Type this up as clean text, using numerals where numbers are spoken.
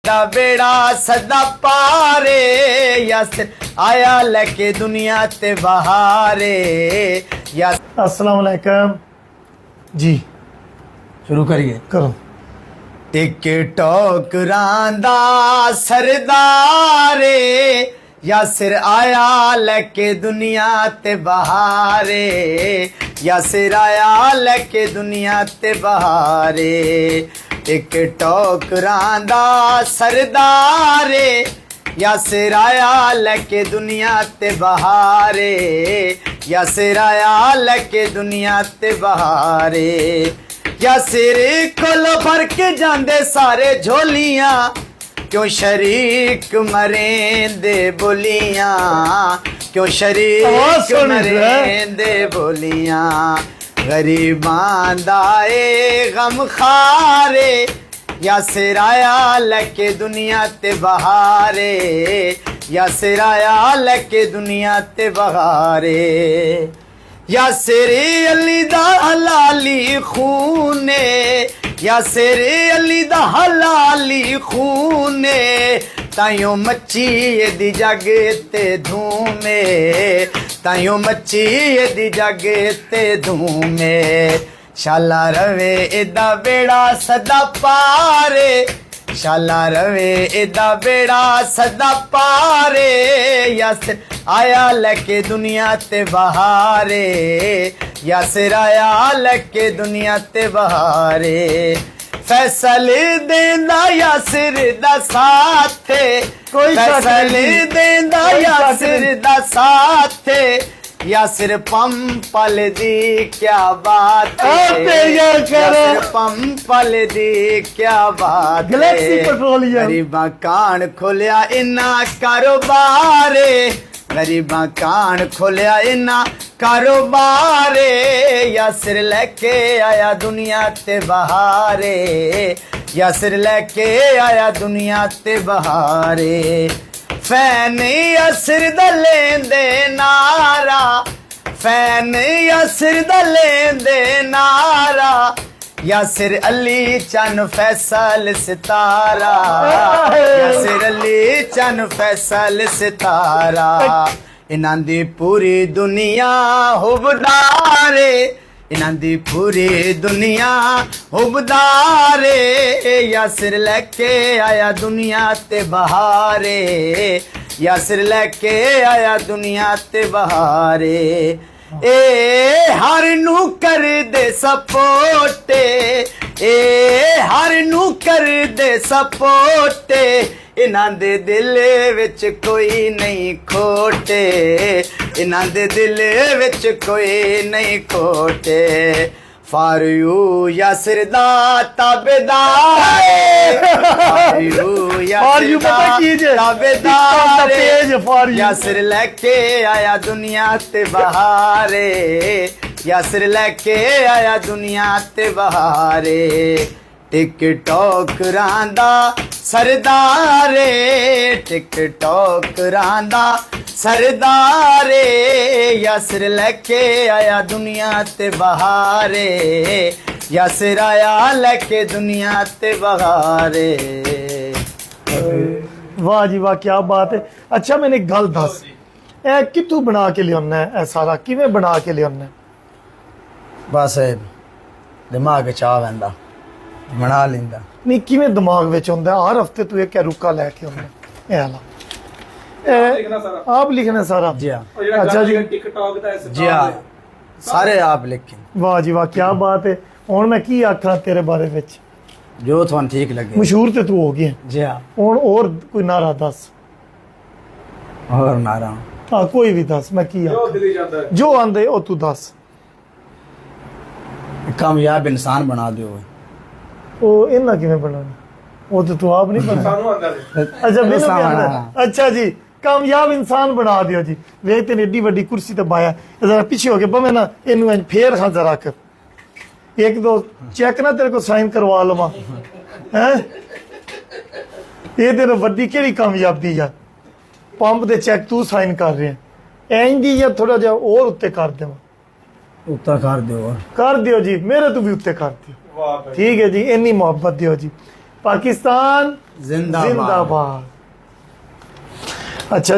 एदा बेड़ा सदा पारे, यासिर आया लेके दुनिया ते बहारे। अस्सलाम वालेकुम जी, शुरू करिए। करो। टिकटॉक रांदा सरदारे, यासिर आया लेके दुनिया ते बहारे, यासिर आया लेके दुनिया ते बहारे। टिकटॉक रांदा सरदारे, यासिर आया लेके दुनिया ते बहारे, यासिर आया लेके दुनिया ते बहारे। यासिर कोल भर के जांदे सारे झोलियां, क्यों शरीक मरेंदे बोलियां, क्यों शरीक मरेंदे बोलियां। गरीबां दा ए गम खारे, यासिर आया लेके दुनिया ते बहारे, यासिर आया लेके दुनिया ते बहारे। यासिर अली दा हलाली खूने, यासिर अली दा हलाली खूने, ताइयों मच्ची दी जग ते धूमे, ताइयों मच्ची दी जग ते धूमे। शाला रवे एदा बेड़ा सदा पारे, शाला रवे एदा बेड़ा सदा पारे, यासिर आया लेके दुनिया ते बहारे, यासिर आया लेके दुनिया ते बहारे। फैसल देंदा यासिर दा साथे, कोई फैसल देंदा यासिर दा साथे, यासिर पंपल दी क्या बात है, यासिर पंपल दी क्या बात है। गरीबा कान खोलिया इना कारोबारे, गरीबा कान खोलिया इना कारोबारे, यासिर लेके आया दुनिया ते बहारे, यासिर लेके आया दुनिया ते बहारे। फैन यासिर दा लेंदे नारा, फैन यासिर दा लेंदे नारा, यासिर अली चन फैसल सितारा, यासिर अली चन फैसल सितारा। इन्हां दी पूरी दुनिया हुबदारे, इन्हां दी पूरी दुनिया हुबदारे, यासिर लेके आया दुनिया ते बहारे, यासिर लेके आया दुनिया ते बहारे। ए हर नू कर दे सपोटे, ए हर नू कर दे सपोटे, इन्हां दे दिल विच कोई नहीं खोटे, इन्हां दे दिल विच कोई नहीं खोटे। फॉर यू यासिर दा ताबेदार, फॉर यू यासिर दा ताबेदार, यासिर लेके आया दुनिया ते बहारे, यासिर लेके आया दुनिया ते बहारे। टिकटॉक रांदा सरदारे, टिकटॉक रांदा सरदारे, यासिर लेके आया दुनिया ते बहारे, यासिर आया लेके दुनिया ते बहारे। वाह जी वाह, क्या बात है। अच्छा मैंने एक गल दस, ए कितों बना के लियाना है, सारा किवें बना के लियाना है? बस दिमाग च आ वैंदा बना लेंदा। नहीं किवें दिमाग विच हुंदा? हर हफ्ते तू एक रुका लैके आउंदा ए वाला, आप लिखना सारा? जी हाँ। अच्छा जी, टिकटॉक दा जी हाँ, सारे आप लिखें। वाह जी वाह, क्या बात है। हुण मैं की आखां तेरे बारे विच? जो तुहानू ठीक लगे। मशहूर ते तू हो गया। जी हाँ। हुण और कोई नारा दस। और नारा? हाँ कोई भी दस, मैं की आखां जो आंदे ओ तू दस। कामयाब इंसान बना दो। ओ इन्ना किवें बनाना? वो तो तू आप नहीं बना। अच्छा मैनू भी आंदा। अच्छा जी, कामयाब इंसान बना दियो जी। वेख तेन एडी वड्डी कुर्सी ते बाया, जरा पीछे हो के बवे ना, इनू फेर हाँ जरा कर, एक दो चेक ना तेरे को साइन करवा लवा हैं। ये तेरे वड्डी केड़ी कामयाबी है? पंप दे चेक तू साइन कर रहे हैं इंज दी, या थोड़ा जा और उत्ते कर देवा? उत्ता कर दियो जी, मेरे तो भी उत्ते कर दियो। ठीक है जी, इन्नी मोहब्बत दियो जी। पाकिस्तान जिंदाबाद। जिंदाबाद। अच्छा